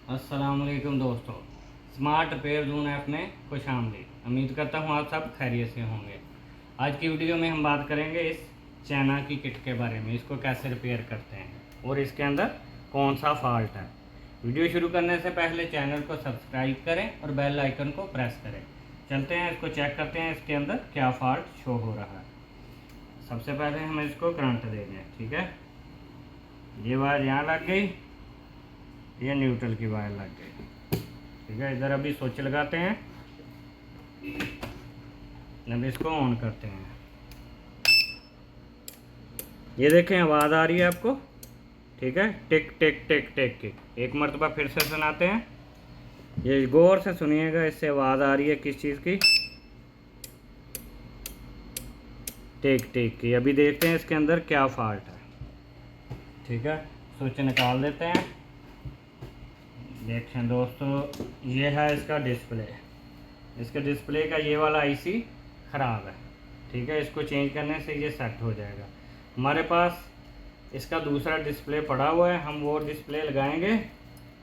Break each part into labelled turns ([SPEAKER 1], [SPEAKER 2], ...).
[SPEAKER 1] अस्सलामुअलैकुम दोस्तों, smart repair zone app में खुशामदीद। उम्मीद करता हूँ आप सब खैरियत से होंगे। आज की वीडियो में हम बात करेंगे इस चाइना की किट के बारे में, इसको कैसे रिपेयर करते हैं और इसके अंदर कौन सा फॉल्ट है। वीडियो शुरू करने से पहले चैनल को सब्सक्राइब करें और बेल आइकन को प्रेस करें। चलते हैं, इसको चेक करते हैं इसके अंदर क्या फॉल्ट शो हो रहा है। सबसे पहले हम इसको करंट देंगे, ठीक है। ये वायर यहाँ लग गई, ये न्यूट्रल की वायर लग गई, ठीक है। इधर अभी स्विच लगाते हैं, अब इसको ऑन करते हैं। ये देखें, आवाज़ आ रही है आपको, ठीक है। टिक टिक टिक टिक टिक। एक मरतबा फिर से सुनाते हैं, ये गौर से सुनिएगा, इससे आवाज़ आ रही है किस चीज़ की, टिक टिक की। अभी देखते हैं इसके अंदर क्या फॉल्ट है, ठीक है। स्विच निकाल देते हैं। देखें दोस्तों, ये है इसका डिस्प्ले। इसके डिस्प्ले का ये वाला आईसी ख़राब है, ठीक है। इसको चेंज करने से ये सेट हो जाएगा। हमारे पास इसका दूसरा डिस्प्ले पड़ा हुआ है, हम वो डिस्प्ले लगाएंगे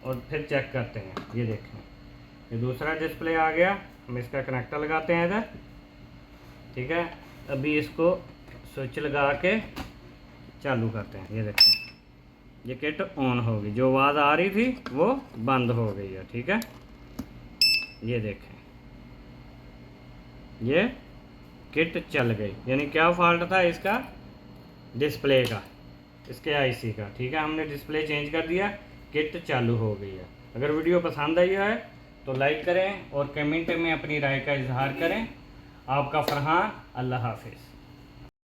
[SPEAKER 1] और फिर चेक करते हैं। ये देखें, ये दूसरा डिस्प्ले आ गया। हम इसका कनेक्टर लगाते हैं इधर, ठीक है। अभी इसको स्विच लगा के चालू करते हैं। ये देखें, ये किट ऑन होगी, जो आवाज़ आ रही थी वो बंद हो गई है, ठीक है। ये देखें, ये किट चल गई। यानी क्या फॉल्ट था इसका, डिस्प्ले का, इसके आईसी का, ठीक है। हमने डिस्प्ले चेंज कर दिया, किट चालू हो गई है। अगर वीडियो पसंद आई है तो लाइक करें और कमेंट में अपनी राय का इजहार करें। आपका फरहान, अल्लाह हाफिज़।